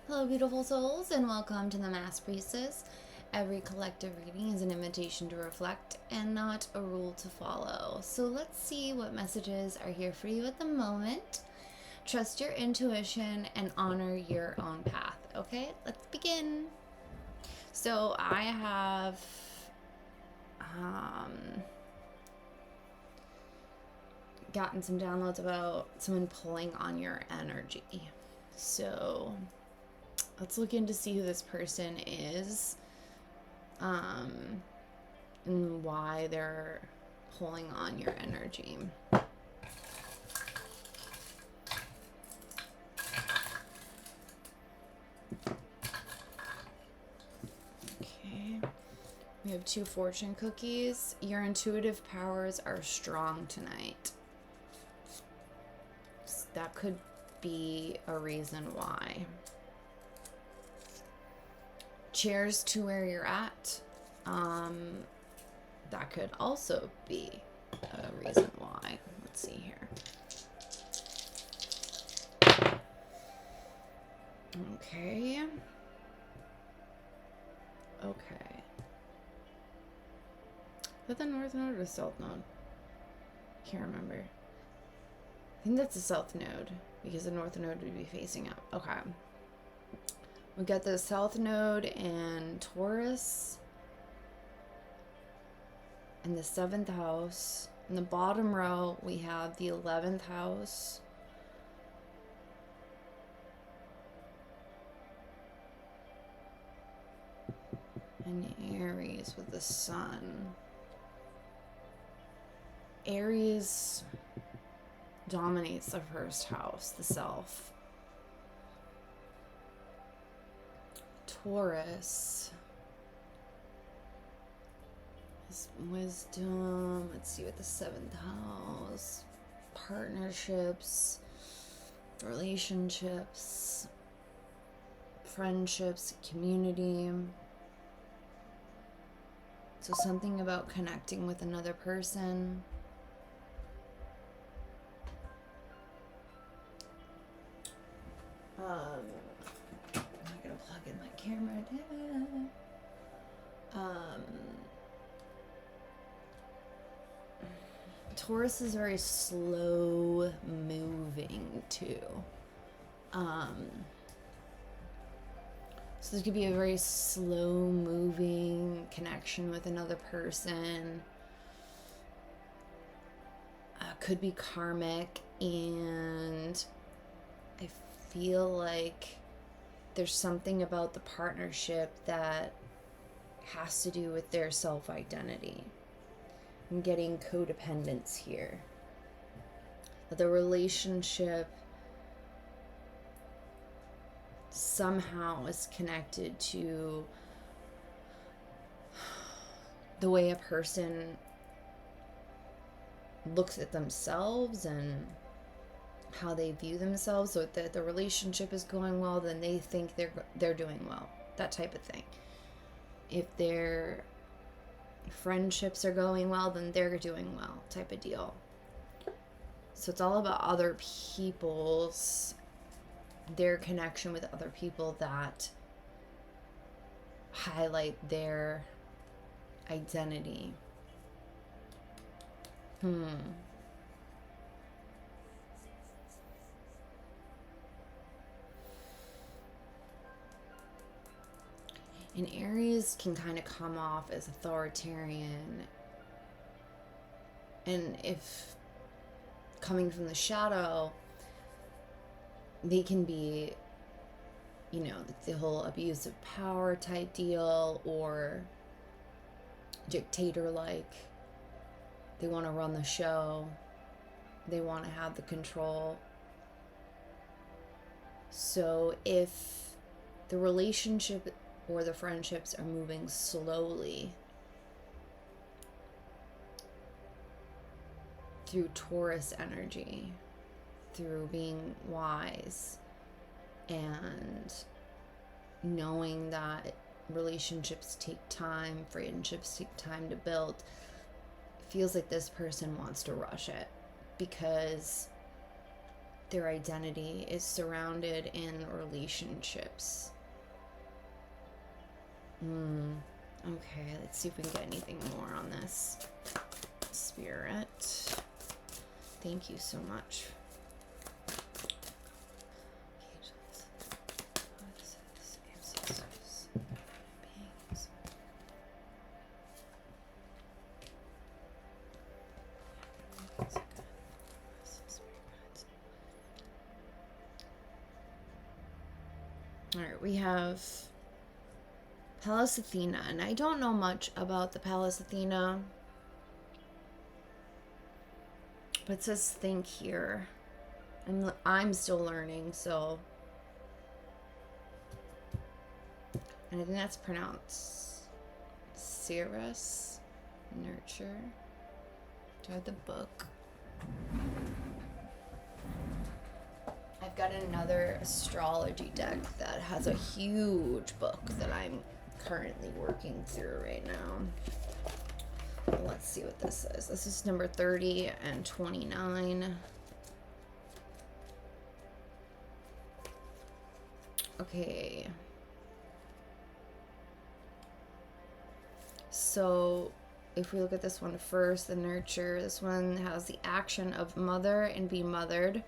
Hello, beautiful souls, and welcome to the Mass Priestess. Every collective reading is an invitation to reflect and not a rule to follow. So let's see what messages are here for you at the moment. Trust your intuition and honor your own path. Okay, let's begin. So I have gotten some downloads about someone pulling on your energy. So let's look in to see who this person is, and why they're pulling on your energy. Okay, we have 2 fortune cookies. Your intuitive powers are strong tonight. That could be a reason why. Cheers to where you're at. That could also be a reason why. Let's see here. Okay. Okay. Is that the north node or the south node? Can't remember. I think that's the south node because the north node would be facing up. Okay. We got the south node and Taurus in the 7th house. In the bottom row, we have the 11th house. And Aries with the sun. Aries dominates the 1st house, the self. Taurus is wisdom. Let's see what the 7th house. Partnerships, relationships, friendships, community. So something about connecting with another person. I'm not gonna plug in my camera. Taurus is very slow moving too. So this could be a very slow moving connection with another person. Could be karmic, and I feel like there's something about the partnership that has to do with their self-identity. I'm getting codependence here. That the relationship somehow is connected to the way a person looks at themselves and how they view themselves. So that the relationship is going well, then they think they're doing well. That type of thing. If their friendships are going well, then they're doing well, type of deal. So it's all about other people's, their connection with other people that highlight their identity. And Aries can kind of come off as authoritarian. And if coming from the shadow, they can be, you know, the whole abuse of power type deal, or dictator-like. They want to run the show. They want to have the control. So if the relationship or the friendships are moving slowly through Taurus energy, through being wise and knowing that relationships take time, friendships take time to build, it feels like this person wants to rush it because their identity is surrounded in relationships. Okay, let's see if we can get anything more on this. Spirit, thank you so much. All right, we have Pallas Athena, and I don't know much about the Pallas Athena, but it says think here. I'm still learning, so, and I think that's pronounced Cirrus, nurture. Do I have the book? I've got another astrology deck that has a huge book that I'm currently working through right now. Let's see what this is. This is number 30 and 29. Okay. So if we look at this one first, the nurture, this one has the action of mother and be mothered.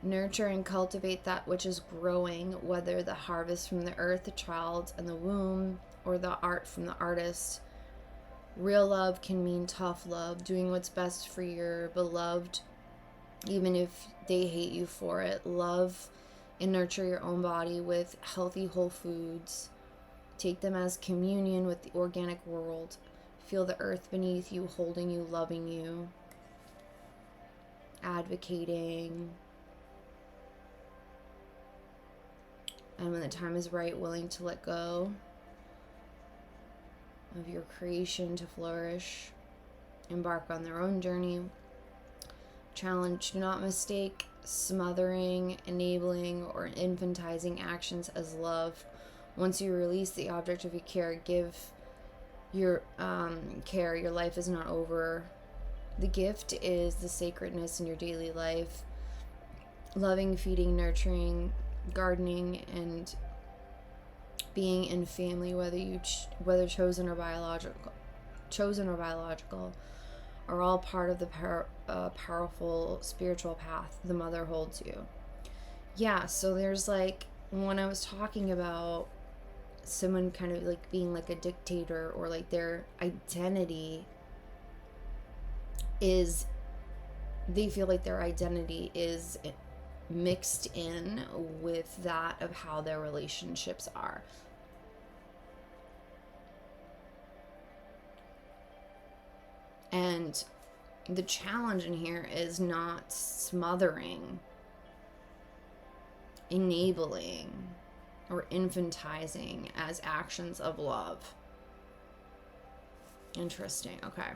Nurture and cultivate that which is growing, whether the harvest from the earth, the child, and the womb, or the art from the artist. Real love can mean tough love, doing what's best for your beloved, even if they hate you for it. Love and nurture your own body with healthy whole foods. Take them as communion with the organic world. Feel the earth beneath you, holding you, loving you. Advocating. And when the time is right, willing to let go of your creation to flourish. Embark on their own journey. Challenge, do not mistake smothering, enabling, or infantizing actions as love. Once you release the object of your care, give your care, your life is not over. The gift is the sacredness in your daily life. Loving, feeding, nurturing, gardening, and being in family, whether chosen or biological, are all part of the powerful spiritual path the mother holds you. Yeah, so there's like, when I was talking about someone kind of like being like a dictator, or like their identity is, they feel like their identity is mixed in with that of how their relationships are. And the challenge in here is not smothering, enabling, or infantizing as actions of love. Interesting. Okay.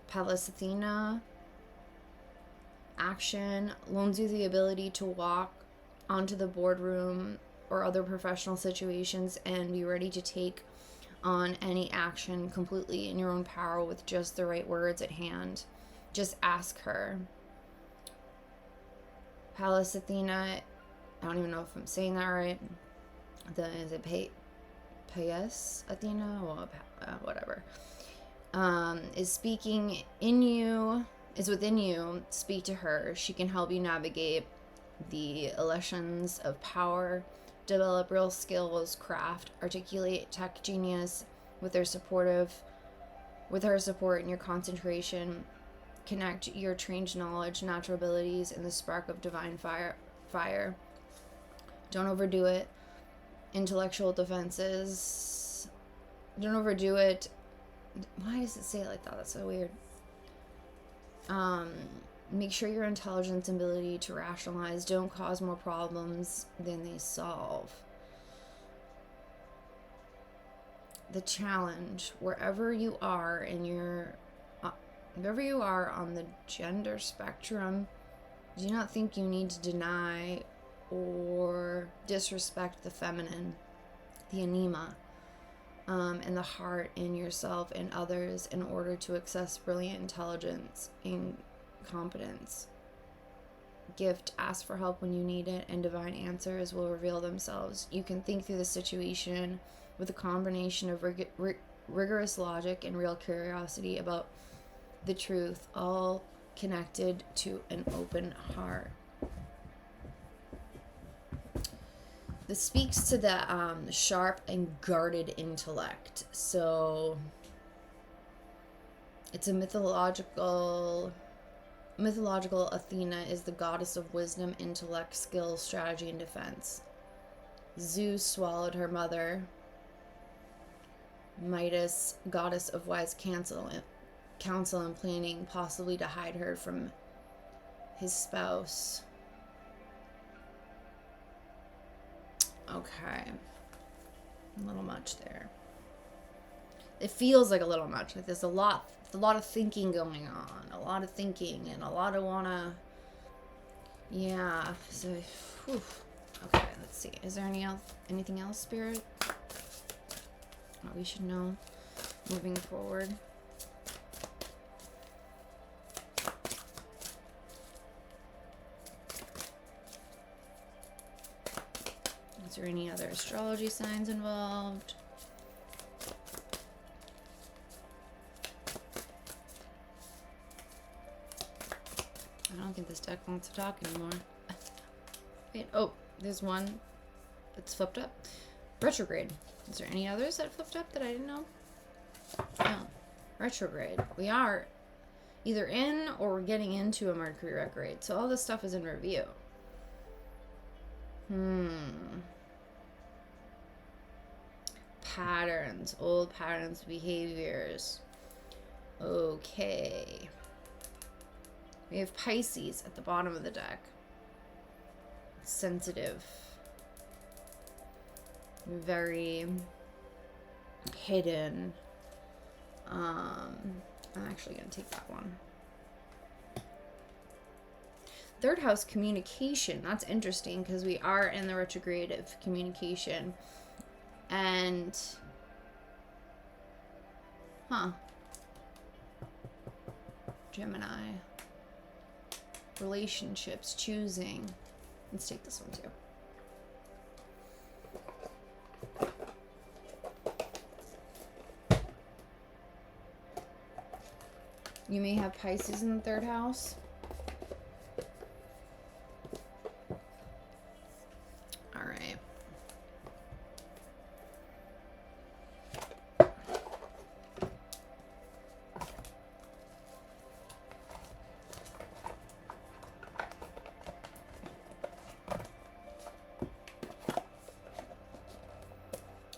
Pallas Athena, action, loans you the ability to walk onto the boardroom or other professional situations and be ready to take on any action completely in your own power with just the right words at hand. Just ask her. Pallas Athena, I don't even know if I'm saying that right. Is it Pallas Athena? Well, whatever. Is speaking in you, is within you. Speak to her. She can help you navigate the illusions of power, develop real skills, craft, articulate tech genius with her support and your concentration. Connect your trained knowledge, natural abilities, and the spark of divine fire. Don't overdo it. Intellectual defenses. Don't overdo it. Why does it say it like that? That's so weird. Make sure your intelligence and ability to rationalize don't cause more problems than they solve. The challenge, wherever you are on the gender spectrum, do not think you need to deny or disrespect the feminine, the anima, and the heart in yourself and others in order to access brilliant intelligence and competence. Gift, ask for help when you need it, and divine answers will reveal themselves. You can think through the situation with a combination of rigorous logic and real curiosity about the truth, all connected to an open heart. This speaks to the sharp and guarded intellect. So it's a mythological Athena is the goddess of wisdom, intellect, skill, strategy, and defense. Zeus swallowed her mother. Midas, goddess of wise counsel and planning, possibly to hide her from his spouse. Okay. A little much there. It feels like a little much. Like there's a lot of thinking going on. A lot of thinking and a lot of wanna... Yeah. So, whew. Okay, let's see. Is there anything else, Spirit? What we should know moving forward? Is there any other astrology signs involved? I don't think this deck wants to talk anymore. Wait, oh, there's one that's flipped up. Retrograde. Is there any others that flipped up that I didn't know? No. Retrograde. We are either in or we're getting into a Mercury retrograde. So all this stuff is in review. Patterns. Old patterns, behaviors. Okay. We have Pisces at the bottom of the deck. Sensitive. Very hidden. I'm actually going to take that one. Third house, communication. That's interesting because we are in the retrograde of communication. And... Gemini. Relationships, choosing. Let's take this one too. You may have Pisces in the third house. All right.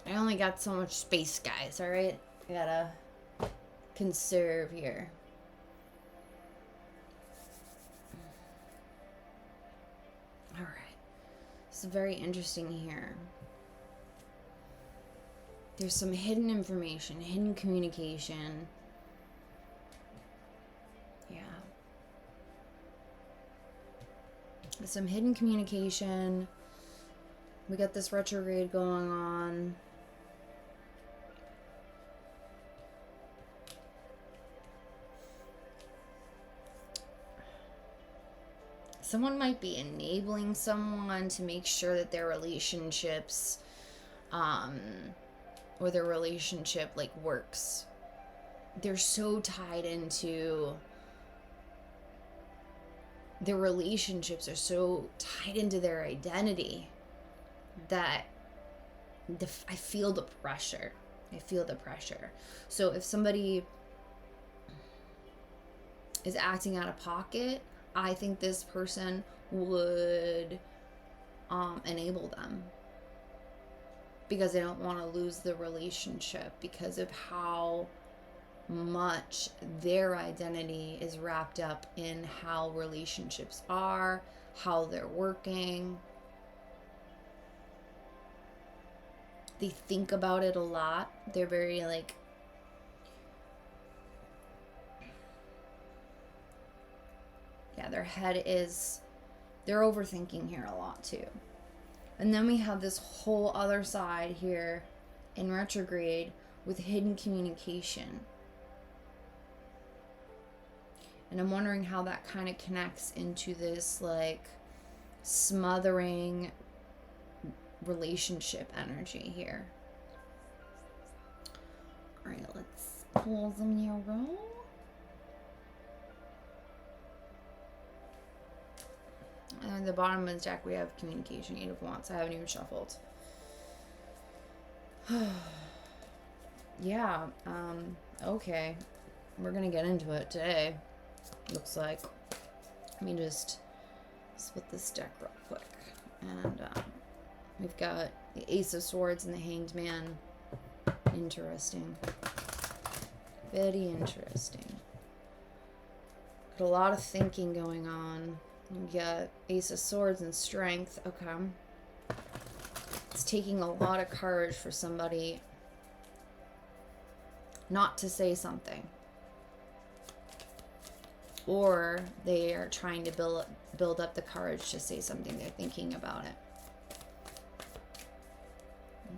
I only got so much space, guys, all right? I gotta conserve here. All right. This is very interesting here. There's some hidden information, hidden communication. Yeah. There's some hidden communication. We got this retrograde going on. Someone might be enabling someone to make sure that their relationships, or their relationship, like, works. They're so tied into... Their relationships are so tied into their identity that I feel the pressure. So if somebody is acting out of pocket, I think this person would enable them because they don't want to lose the relationship because of how much their identity is wrapped up in how relationships are, how they're working. They think about it a lot. They're very like... Yeah, their head is... They're overthinking here a lot too. And then we have this whole other side here in retrograde with hidden communication. And I'm wondering how that kind of connects into this like smothering relationship energy here. All right, let's pull them Nero. And at the bottom of the deck, we have communication, 8 of Wands. I haven't even shuffled. Yeah, okay. We're gonna get into it today. Looks like. Let me just split this deck real quick. And we've got the Ace of Swords and the Hanged Man. Interesting. Very interesting. Got a lot of thinking going on. You got Ace of Swords and Strength. Okay. It's taking a lot of courage for somebody not to say something. Or they are trying to build up the courage to say something. They're thinking about it.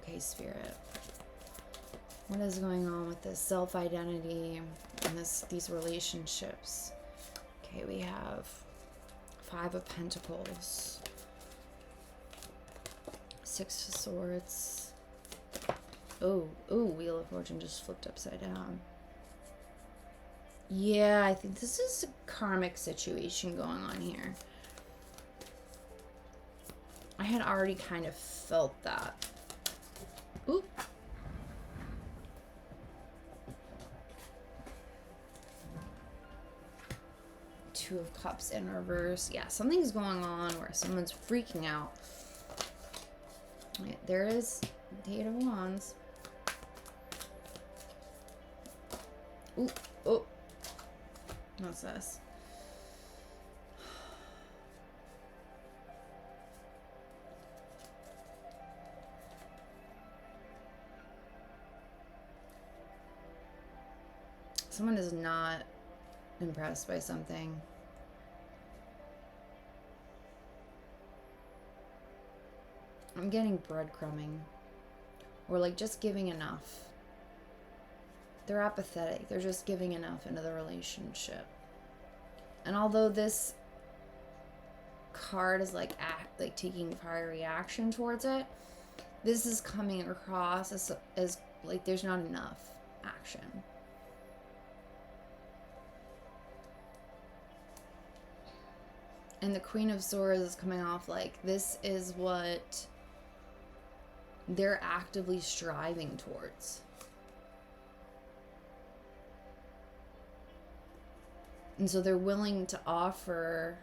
Okay, Spirit. What is going on with this self-identity and these relationships? Okay, we have 5 of Pentacles. 6 of Swords. Oh, Wheel of Fortune just flipped upside down. Yeah, I think this is a karmic situation going on here. I had already kind of felt that. Ooh. Two of Cups in reverse. Yeah, something's going on where someone's freaking out. Right, there is the 8 of Wands. Ooh, oh. What's this? Someone is not impressed by something. I'm getting breadcrumbing. Or like just giving enough. They're apathetic. They're just giving enough into the relationship. And although this card is like taking prior reaction towards it, this is coming across as like there's not enough action. And the Queen of Swords is coming off like this is what they're actively striving towards. And so they're willing to offer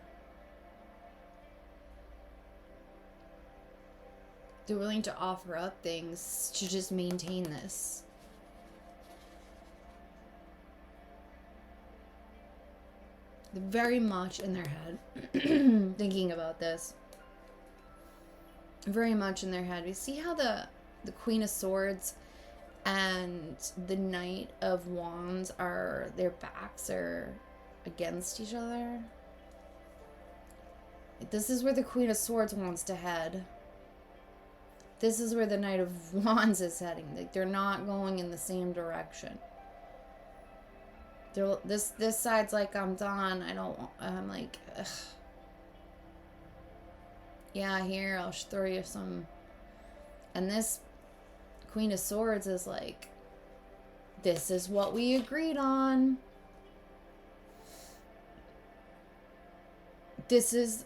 up things to just maintain this. They're very much in their head thinking about this. Very much in their head. We see how the Queen of Swords and the Knight of Wands are, their backs are against each other. This is where the Queen of Swords wants to head. This is where the Knight of Wands is heading. Like they're not going in the same direction. This side's like, I'm done. I'm like, ugh. Yeah, here, I'll throw you some. And this Queen of Swords is like, this is what we agreed on. This is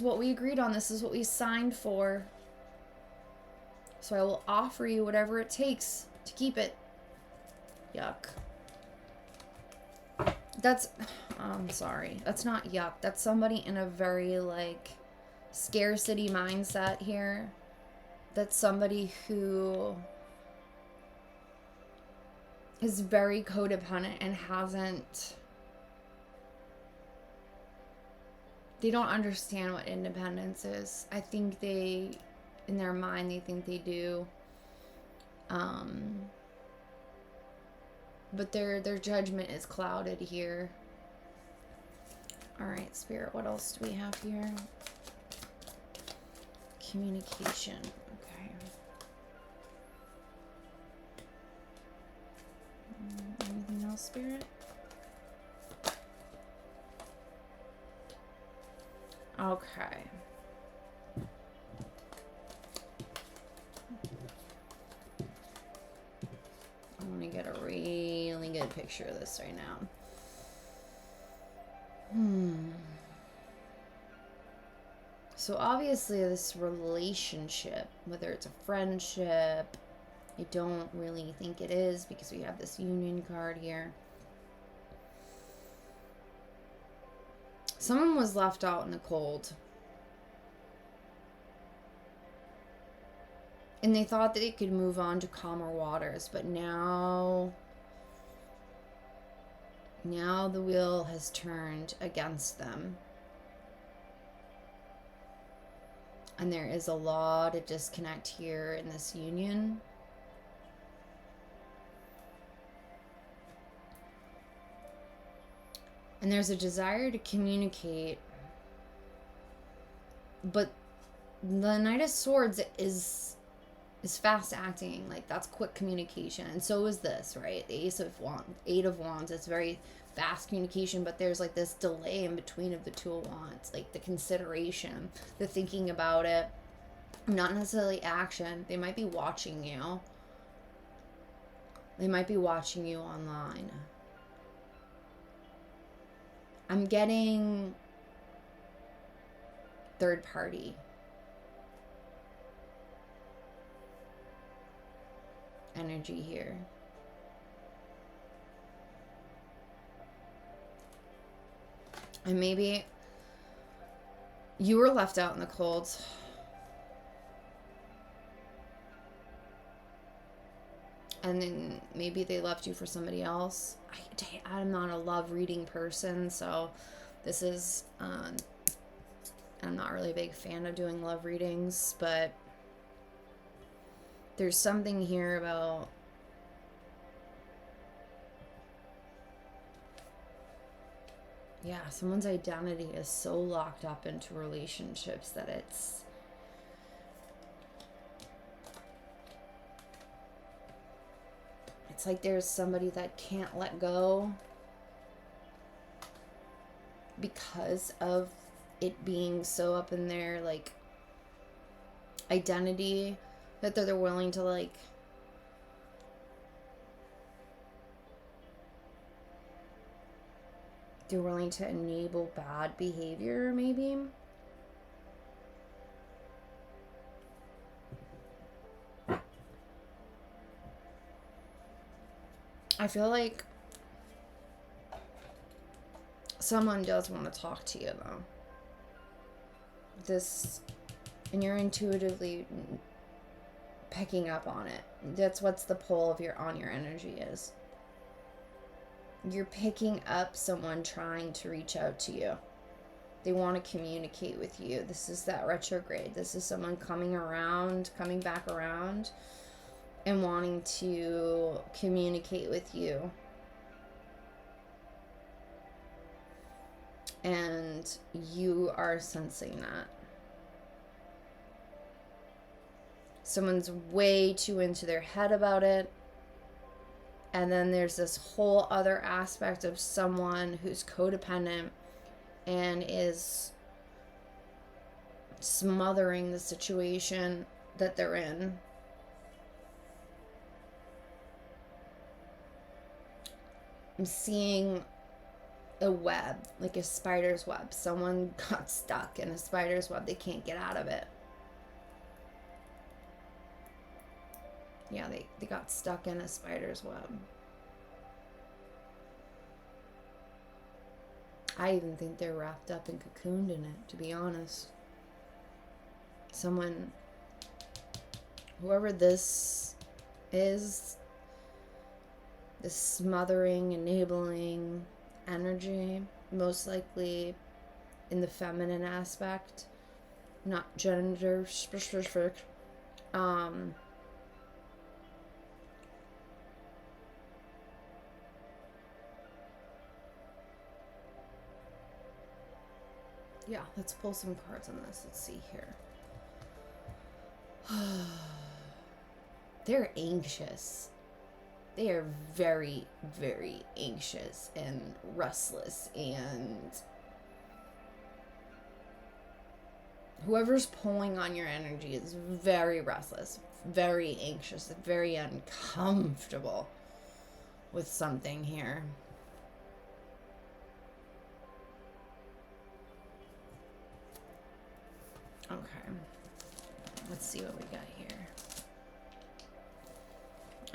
what we agreed on. This is what we signed for. So I will offer you whatever it takes to keep it. Yuck. I'm sorry. That's not yuck. That's somebody in a very, like, scarcity mindset here. That's somebody who is very codependent and they don't understand what independence is. I think in their mind, they think they do. But their judgment is clouded here. All right, Spirit, what else do we have here? Communication. Okay. Anything else, Spirit? Okay. I want to get a really good picture of this right now. So obviously this relationship, whether it's a friendship, I don't really think it is because we have this union card here. Someone was left out in the cold. And they thought that they could move on to calmer waters, but now the wheel has turned against them. And there is a lot of disconnect here in this union. And there's a desire to communicate, but the Knight of Swords is fast acting. Like, that's quick communication, and so is this, right? The Eight of Wands, it's very fast communication, but there's like this delay in between of the Two of Wands, like the consideration, the thinking about it, not necessarily action. They might be watching you. They might be watching you online. I'm getting third party energy here. And maybe you were left out in the cold. And then maybe they left you for somebody else. I'm not a love reading person, so this is, I'm not really a big fan of doing love readings, but there's something here about someone's identity is so locked up into relationships that it's like there's somebody that can't let go because of it being so up in their like identity that they're willing to like they're willing to enable bad behavior, maybe. I feel like someone does want to talk to you, though. And you're intuitively picking up on it. That's what's the pull of on your energy is. You're picking up someone trying to reach out to you. They want to communicate with you. This is that retrograde. This is someone coming back around, and wanting to communicate with you. And you are sensing that. Someone's way too into their head about it. And then there's this whole other aspect of someone who's codependent and is smothering the situation that they're in. I'm seeing a web, like a spider's web. Someone got stuck in a spider's web. They can't get out of it. Yeah, they got stuck in a spider's web. I even think they're wrapped up and cocooned in it, to be honest. Someone, whoever this is, this smothering, enabling energy, most likely in the feminine aspect, not gender specific. Yeah, let's pull some cards on this. Let's see here. They're anxious. They are very, very anxious and restless, and whoever's pulling on your energy is very restless, very anxious, very uncomfortable with something here. Okay. Let's see what we got here.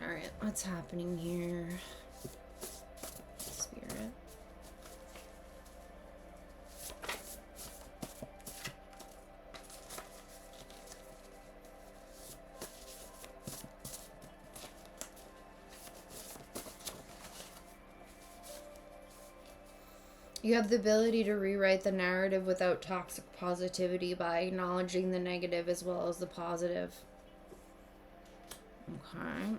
Alright, what's happening here? Spirit. You have the ability to rewrite the narrative without toxic positivity by acknowledging the negative as well as the positive. Okay.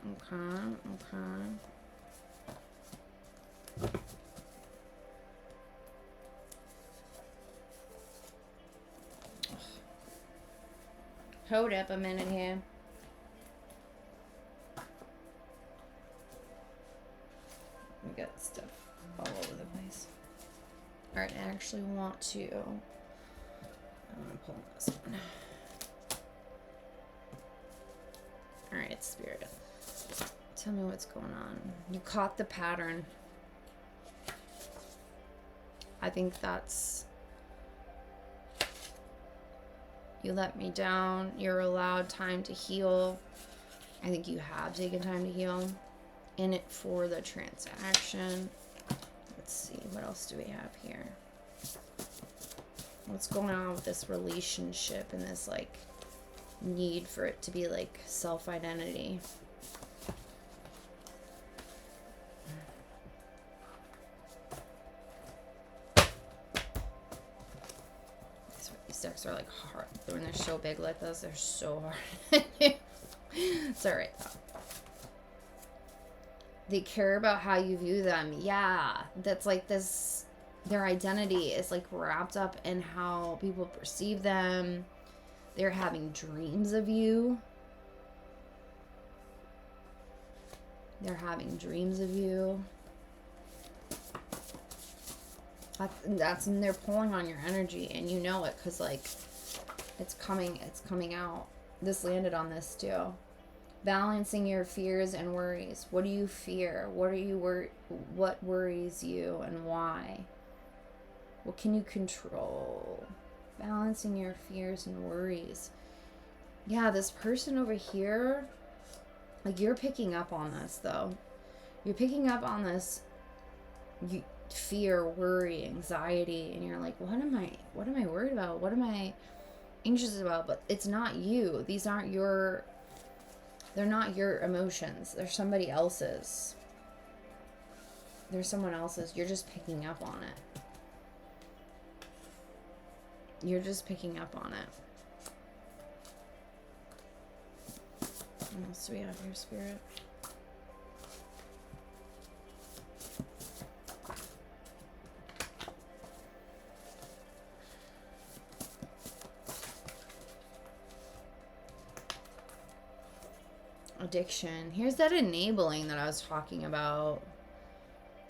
Hold up a minute here. We got stuff all over the place. Alright, I actually want to... I'm gonna pull this one. Alright, Spirit. Tell me what's going on. You caught the pattern. I think that's... You let me down. You're allowed time to heal. I think you have taken time to heal. In it for the transaction. Let's see, what else do we have here? What's going on with this relationship and this, like, need for it to be, like, self-identity? These decks are, like, hard. When they're so big like this, they're so hard. It's alright, though. They care about how you view them. Yeah, that's like this, their identity is like wrapped up in how people perceive them. They're having dreams of you. They're having dreams of you. That's and they're pulling on your energy, and you know it because, like, it's coming out. This landed on this too. Balancing your fears and worries. What do you fear? What worries you and why? What can you control? Balancing your fears and worries. Yeah, this person over here, like, you're picking up on this, though. You're picking up on this fear, worry, anxiety, and you're like, what am I worried about? What am I anxious about? But it's not you. These aren't your... They're not your emotions. They're somebody else's. They're someone else's. You're just picking up on it. You're just picking up on it. What else do we have here, Spirit? Addiction. Here's that enabling that I was talking about.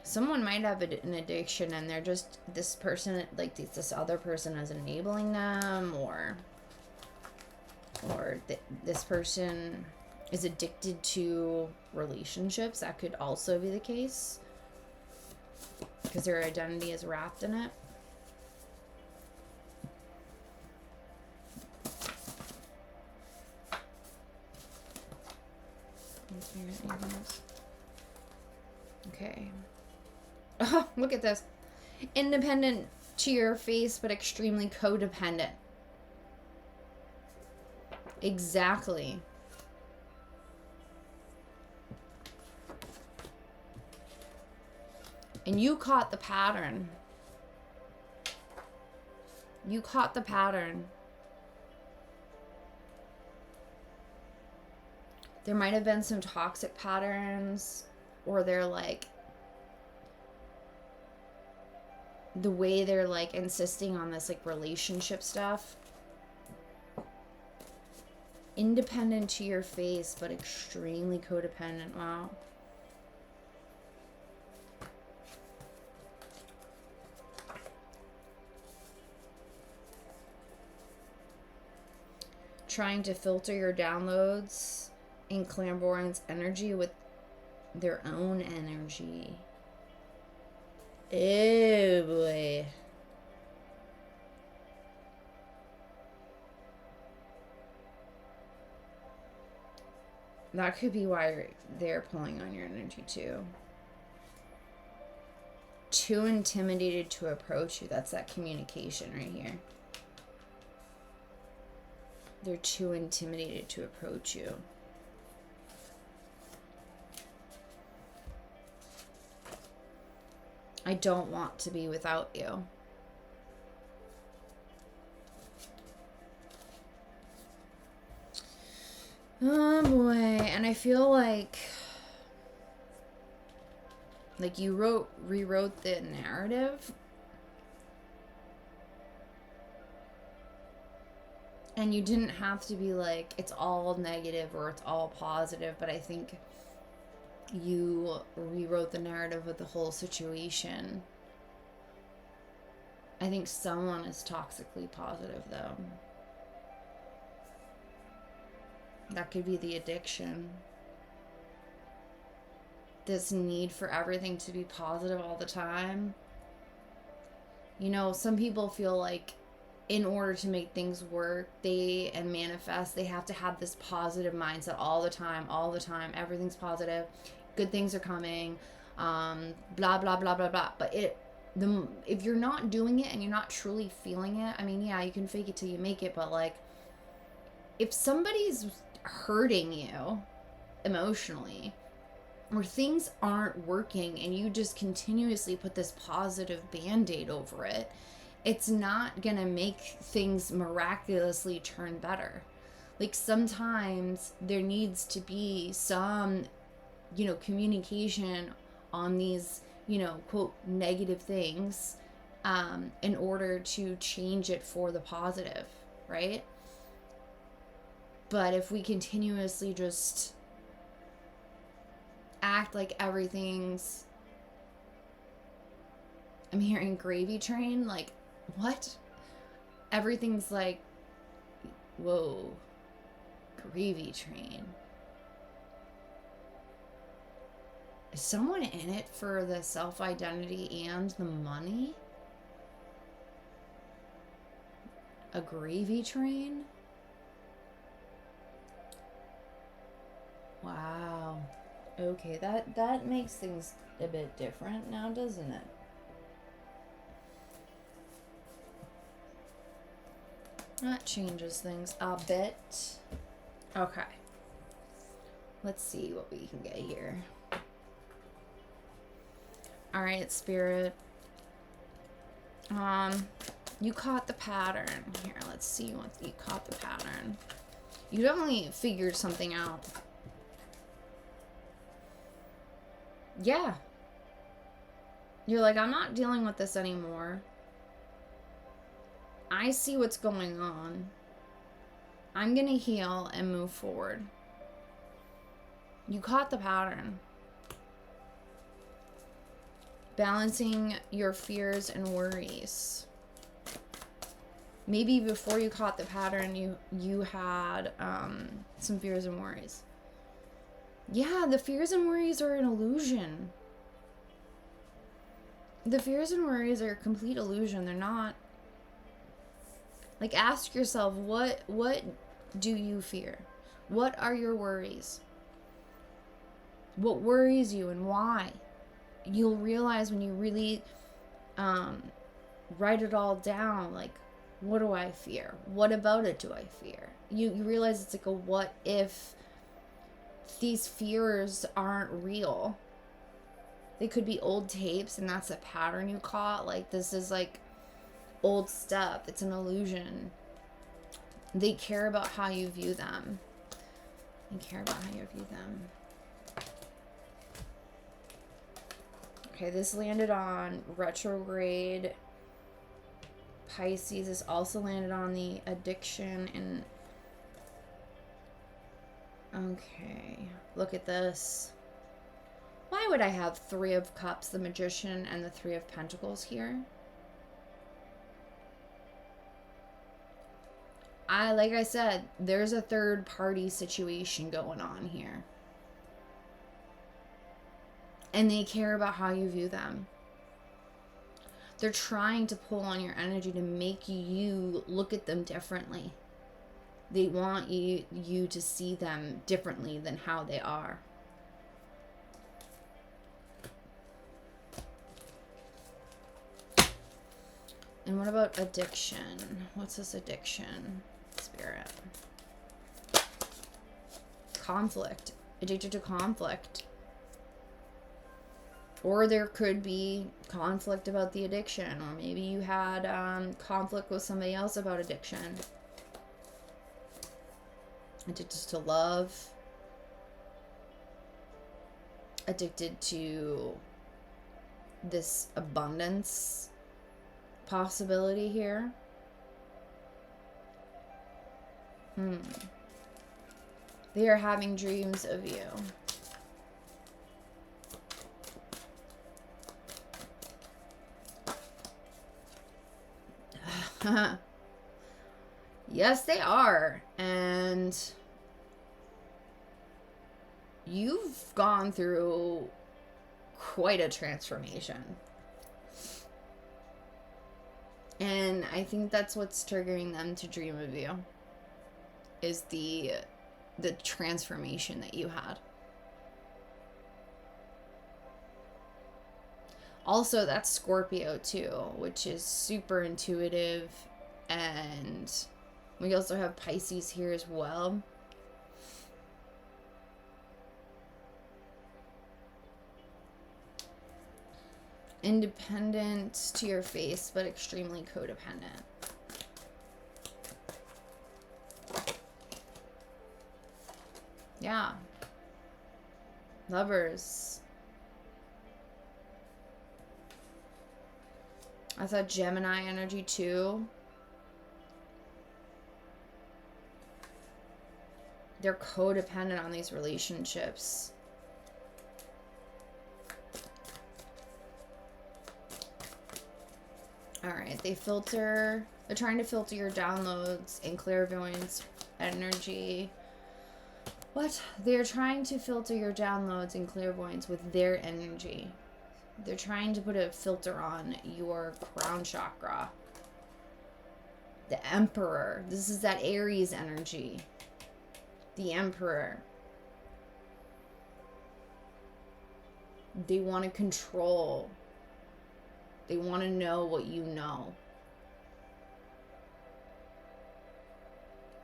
Someone might have an addiction and they're just, this person, like this other person is enabling them, or this person is addicted to relationships. That could also be the case because their identity is wrapped in it. Okay. Oh, look at this. Independent to your face, but extremely codependent. Exactly. And you caught the pattern. You caught the pattern. There might have been some toxic patterns, or they're like, the way they're like insisting on this like relationship stuff. Independent to your face, but extremely codependent. Wow. trying to filter your downloads in clairvoyance energy with their own energy. Oh boy. That could be why they're pulling on your energy too. Too intimidated to approach you. That's that communication right here. They're too intimidated to approach you. I don't want to be without you. Oh boy. And I feel like you rewrote the narrative. And you didn't have to be like, it's all negative or it's all positive, but I think you rewrote the narrative of the whole situation. I think someone is toxically positive, though. That could be the addiction. This need for everything to be positive all the time. You know, some people feel like in order to make things work, and manifest, they have to have this positive mindset all the time, everything's positive, good things are coming, blah, blah, blah, blah, blah. But if you're not doing it and you're not truly feeling it, I mean, yeah, you can fake it till you make it, but like, if somebody's hurting you emotionally, or things aren't working and you just continuously put this positive band-aid over it, it's not gonna make things miraculously turn better. Like, sometimes there needs to be some, communication on these, quote, negative things, in order to change it for the positive, right? But if we continuously just act like everything's, I'm hearing gravy train, like, what? Everything's like, whoa, gravy train. Is someone in it for the self-identity and the money? A gravy train? Wow. Okay, that makes things a bit different now, doesn't it? That changes things a bit. Okay. Let's see what we can get here. Alright, Spirit. You caught the pattern. Here, let's see what you caught the pattern. You definitely figured something out. Yeah. You're like, I'm not dealing with this anymore. I see what's going on. I'm gonna heal and move forward. You caught the pattern. Balancing your fears and worries. Maybe before you caught the pattern, you had some fears and worries. Yeah, the fears and worries are an illusion. The fears and worries are a complete illusion. They're not. Like, ask yourself, what do you fear? What are your worries? What worries you and why? You'll realize when you really write it all down, like, what do I fear? What about it do I fear? You realize it's like a what if these fears aren't real. They could be old tapes and that's a pattern you caught. Like, this is like old stuff. It's an illusion. They care about how you view them. They care about how you view them. Okay, this landed on retrograde Pisces. This also landed on the addiction and... Okay, look at this. Why would I have 3 of Cups, the Magician, and the 3 of Pentacles here? like I said, there's a third party situation going on here. And they care about how you view them. They're trying to pull on your energy to make you look at them differently. They want you to see them differently than how they are. And what about addiction? What's this addiction? Spirit. Conflict. Addicted to conflict. Or there could be conflict about the addiction. Or maybe you had conflict with somebody else about addiction. Addicted to love. Addicted to this abundance possibility here. They are having dreams of you. Yes, they are. And you've gone through quite a transformation. And I think that's what's triggering them to dream of you, is the transformation that you had. Also, that's Scorpio too, which is super intuitive. And we also have Pisces here as well. Independent to your face, but extremely codependent. Yeah. Lovers. I thought Gemini energy too. They're codependent on these relationships. All right, they're trying to filter your downloads and clairvoyance energy. What? They're trying to filter your downloads and clairvoyance with their energy. They're trying to put a filter on your crown chakra. The Emperor. This is that Aries energy. The Emperor. They want to control. They want to know what you know.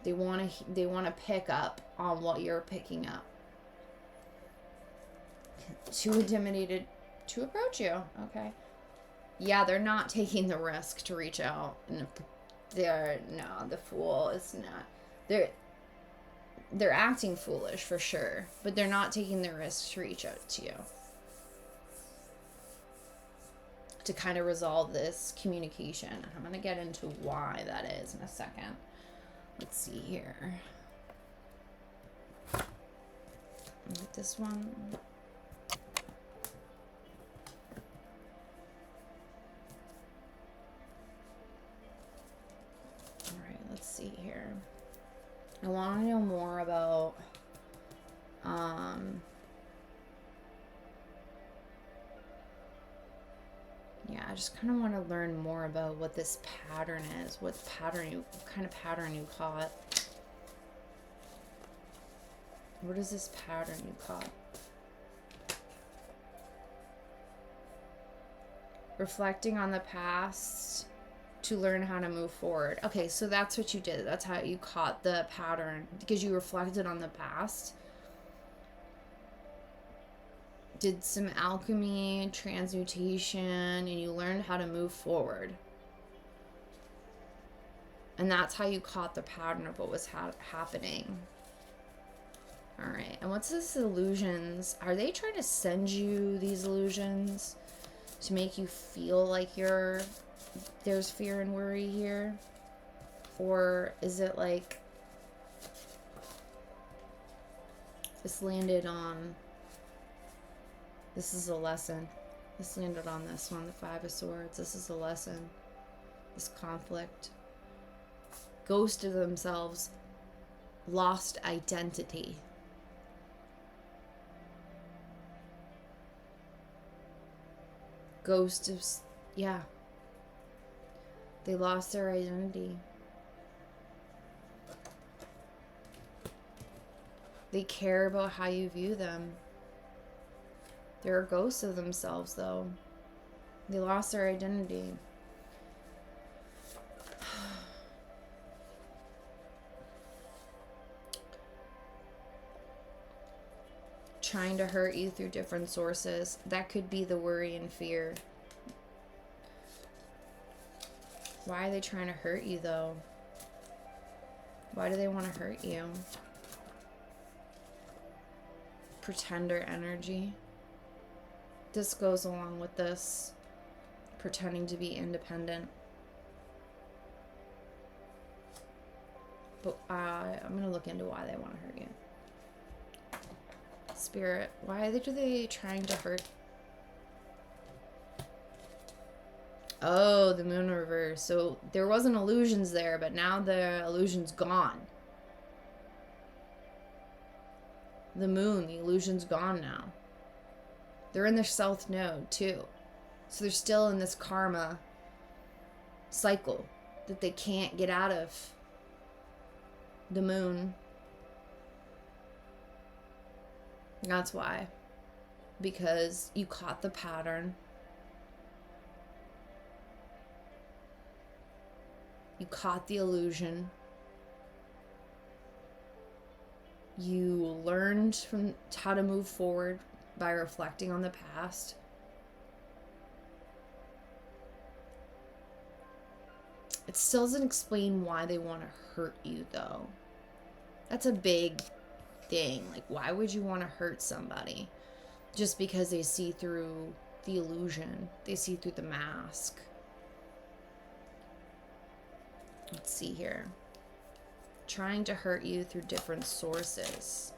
They want to pick up on what you're picking up. Too intimidated to approach you. Okay. Yeah, they're not taking the risk to reach out. And the Fool is not. They're acting foolish for sure, but they're not taking the risk to reach out to you. To kind of resolve this communication. I'm going to get into why that is in a second. Let's see here. Get this one. All right, let's see here. I want to know more about yeah, I just kind of want to learn more about what this pattern is. What kind of pattern you caught. What is this pattern you caught? Reflecting on the past to learn how to move forward. Okay, so that's what you did. That's how you caught the pattern, because you reflected on the past. Did some alchemy, transmutation, and you learned how to move forward. And that's how you caught the pattern of what was happening. All right, and what's this illusions? Are they trying to send you these illusions to make you feel like there's fear and worry here? Or is it like this landed on, this is a lesson. This landed on this one, the Five of Swords. This is a lesson. This conflict. ghosted themselves, lost identity. Ghost of, yeah. They lost their identity. They care about how you view them. They're a ghost of themselves, though. They lost their identity. Trying to hurt you through different sources. That could be the worry and fear. Why are they trying to hurt you, though? Why do they want to hurt you? Pretender energy. This goes along with this. Pretending to be independent. But I'm going to look into why they want to hurt you. Spirit, why are they trying to hurt? Oh, the moon reverse. So there wasn't illusions there, but now the illusion's gone. The moon, the illusion's gone now. They're in their south node too. So they're still in this karma cycle that they can't get out of. The moon. That's why. Because you caught the pattern. You caught the illusion. You learned from how to move forward by reflecting on the past. It still doesn't explain why they want to hurt you, though. That's a big thing. Like, why would you want to hurt somebody? Just because they see through the illusion. They see through the mask. Let's see here. Trying to hurt you through different sources.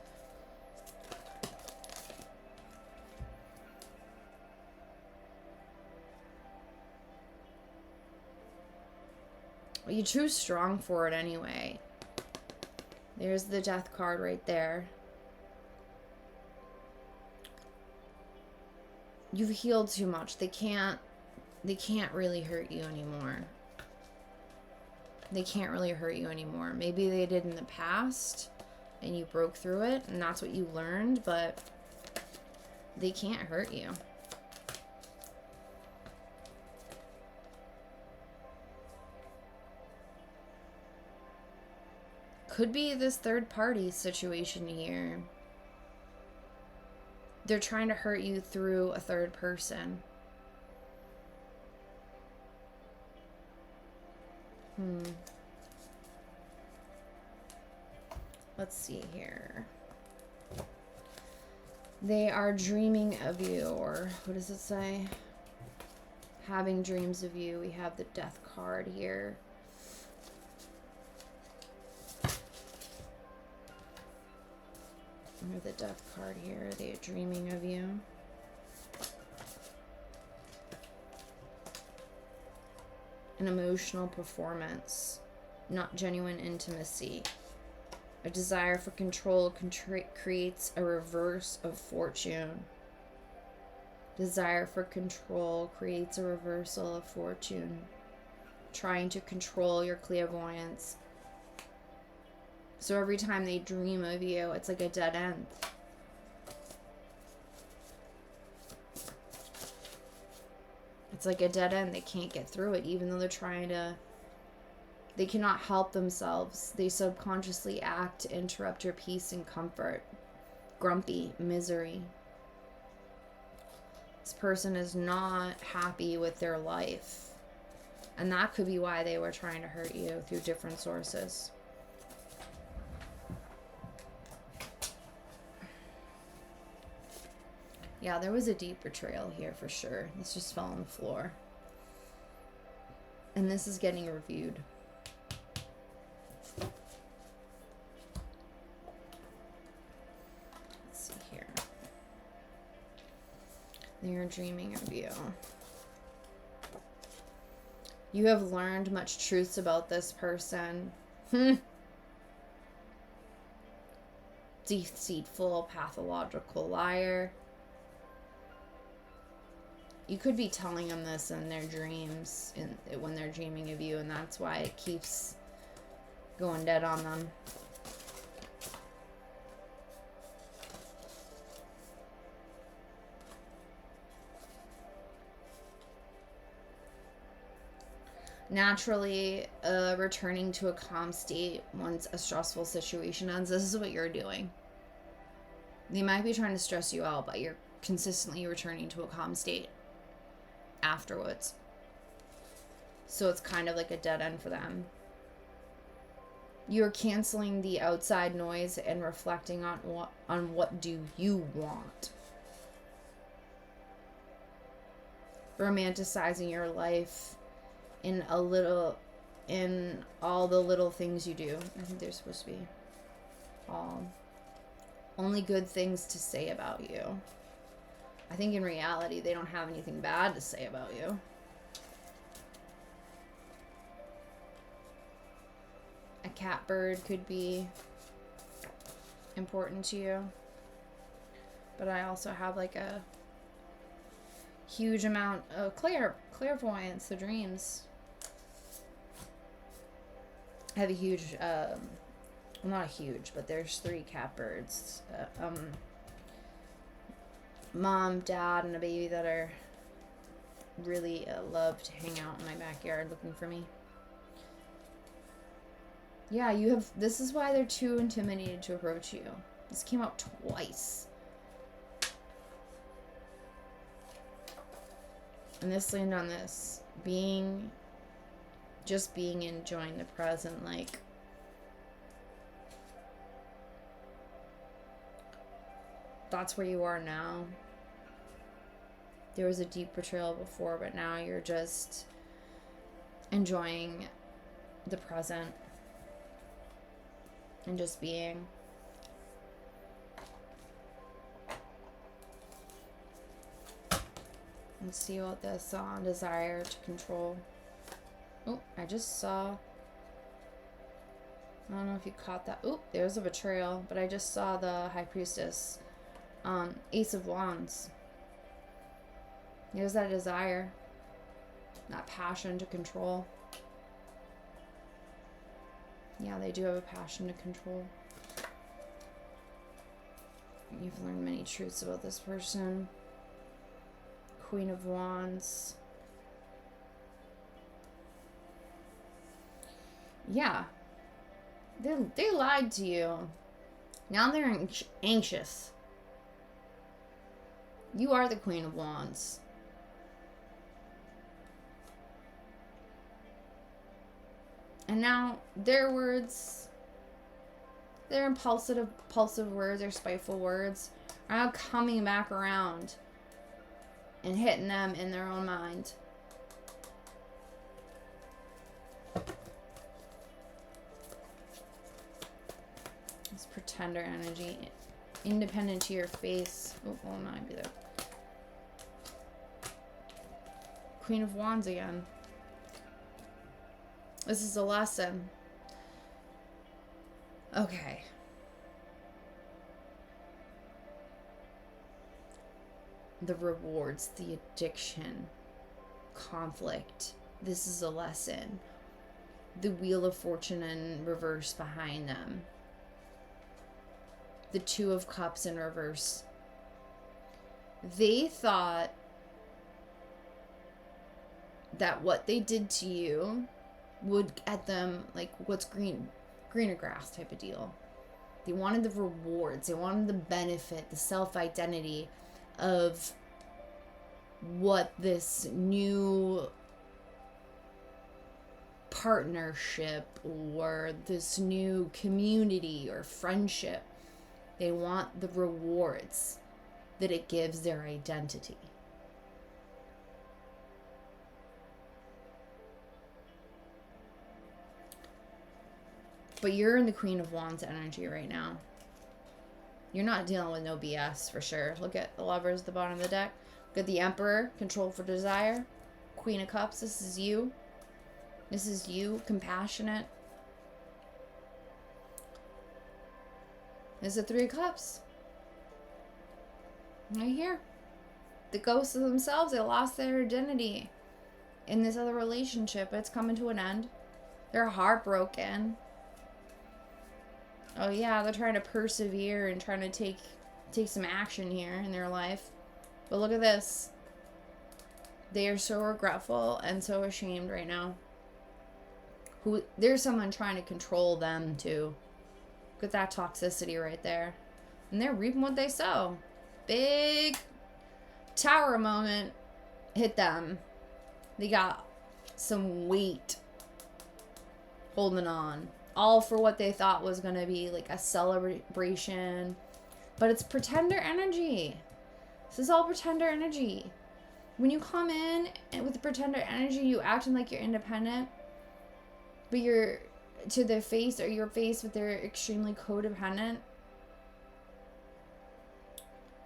Well, you're too strong for it anyway. There's the death card right there. You've healed too much. They can't really hurt you anymore. They can't really hurt you anymore. Maybe they did in the past and you broke through it and that's what you learned, but they can't hurt you. Could be this third party situation here. They're trying to hurt you through a third person. Let's see here. They are dreaming of you, or what does it say? Having dreams of you. We have the death card here. Or the death card here. They are dreaming of you. An emotional performance, not genuine intimacy. A desire for control creates a reverse of fortune. Desire for control creates a reversal of fortune. Trying to control your clairvoyance. So every time they dream of you, it's like a dead end. It's like a dead end. They can't get through it, even though they're trying to. They cannot help themselves. They subconsciously act to interrupt your peace and comfort. Grumpy, misery. This person is not happy with their life. And that could be why they were trying to hurt you through different sources. Yeah, there was a deep betrayal here for sure. This just fell on the floor. And this is getting reviewed. Let's see here. They are dreaming of you. You have learned much truths about this person. Deceitful, pathological liar. You could be telling them this in their dreams, when they're dreaming of you, and that's why it keeps going dead on them. Naturally, returning to a calm state once a stressful situation ends. This is what you're doing. They might be trying to stress you out, but you're consistently returning to a calm state afterwards. So it's kind of like a dead end for them. You're canceling the outside noise and reflecting on what do you want. Romanticizing your life in all the little things you do. I think they're supposed to be only good things to say about you. I think in reality they don't have anything bad to say about you. A catbird could be important to you. But I also have like a huge amount of clairvoyance, the dreams. I have a huge, well, not a huge, but there's 3 catbirds. Mom, dad, and a baby that are really love to hang out in my backyard looking for me. Yeah, you have, this is why they're too intimidated to approach you. This came out twice. And this landed on this. Just being enjoying the present, like, that's where you are now. There was a deep betrayal before, but now you're just enjoying the present and just being. Let's see what this desire to control. Oh, I just saw. I don't know if you caught that. Oh, there's a betrayal, but I just saw the High Priestess. Ace of Wands. There's that desire, that passion to control. Yeah, they do have a passion to control. You've learned many truths about this person. Queen of Wands. Yeah. They lied to you. Now they're anxious. You are the Queen of Wands. And now their words, their impulsive words, their spiteful words, are now coming back around and hitting them in their own mind. This pretender energy, independent to your face. Oh, well, might be there. Queen of Wands again. This is a lesson. Okay. The rewards, the addiction, conflict. This is a lesson. The Wheel of Fortune in reverse behind them. The Two of Cups in reverse. They thought that what they did to you would get them, like, what's greener grass type of deal. They wanted the rewards. They wanted the benefit, the self-identity of what this new partnership or this new community or friendship. They want the rewards that it gives their identity. But you're in the Queen of Wands energy right now. You're not dealing with no BS for sure. Look at the Lovers at the bottom of the deck. Look at the Emperor, control for desire. Queen of Cups, this is you. This is you, compassionate. is the Three of Cups. Right here. The ghosts of themselves, they lost their identity in this other relationship. It's coming to an end. They're heartbroken. Oh yeah, they're trying to persevere and trying to take some action here in their life. But look at this. They are so regretful and so ashamed right now. There's someone trying to control them too. Look at that toxicity right there. And they're reaping what they sow. Big tower moment hit them. They got some weight holding on. All for what they thought was going to be like a celebration. But it's pretender energy. This is all pretender energy. When you come in with the pretender energy, you acting like you're independent. But you're to their face, or you're faced with their extremely codependent.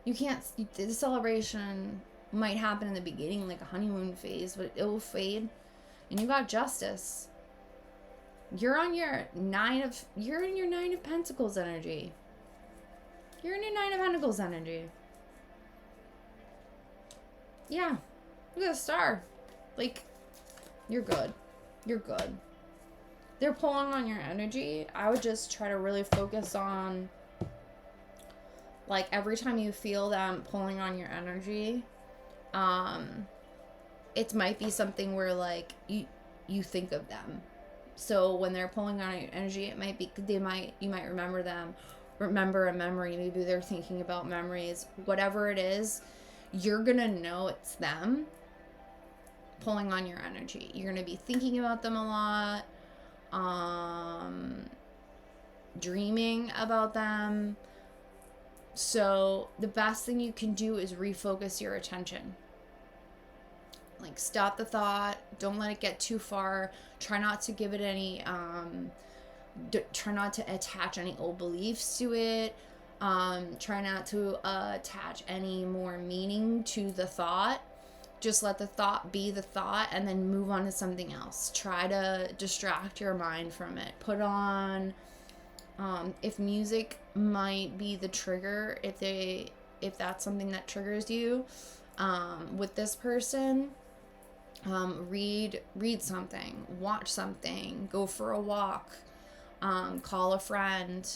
You can't, the celebration might happen in the beginning, like a honeymoon phase, but it will fade. And you got Justice. You're in your Nine of Pentacles energy. You're in your Nine of Pentacles energy. Yeah. Look at the star. Like, you're good. You're good. They're pulling on your energy. I would just try to really focus on, like, every time you feel them pulling on your energy, it might be something where, like, you think of them. So when they're pulling on your energy, it might be, you might remember them, remember a memory. Maybe they're thinking about memories. Whatever it is, you're gonna know it's them pulling on your energy. You're gonna be thinking about them a lot, dreaming about them. So the best thing you can do is refocus your attention. Like, stop the thought. Don't let it get too far. Try not to give it any, try not to attach any old beliefs to it. Try not to attach any more meaning to the thought. Just let the thought be the thought and then move on to something else. Try to distract your mind from it. Put on, if music might be the trigger, if that's something that triggers you, with this person, read something, watch something, go for a walk, call a friend,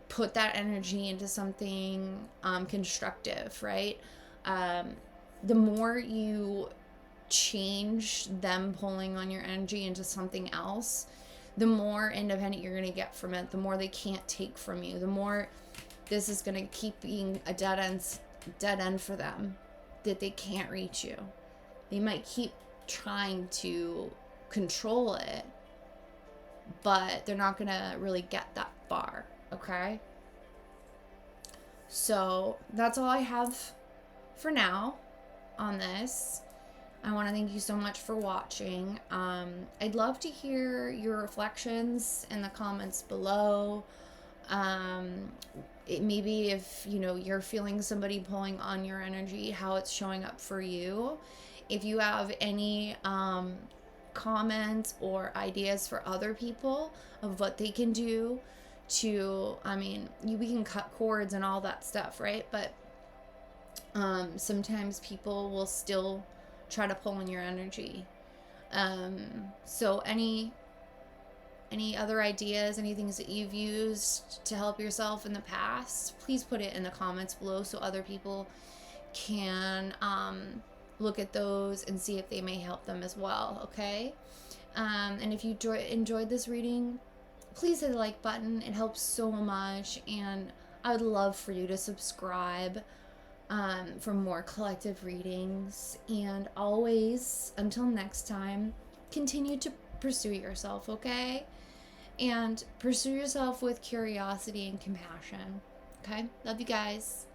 put that energy into something constructive, right? The more you change them pulling on your energy into something else, the more independent you're going to get from it, the more they can't take from you, the more this is going to keep being a dead end for them, that they can't reach you. They might keep trying to control it, but they're not going to really get that far, okay? So that's all I have for now on this. I want to thank you so much for watching. I'd love to hear your reflections in the comments below. Maybe if, you're feeling somebody pulling on your energy, how it's showing up for you. If you have any comments or ideas for other people of what they can do to, we can cut cords and all that stuff, right? But sometimes people will still try to pull on your energy. So any other ideas, any things that you've used to help yourself in the past, please put it in the comments below so other people can look at those and see if they may help them as well, okay? And if you enjoyed this reading, please hit the like button. It helps so much, and I would love for you to subscribe for more collective readings. And always, until next time, continue to pursue yourself, okay? And pursue yourself with curiosity and compassion, okay? Love you guys.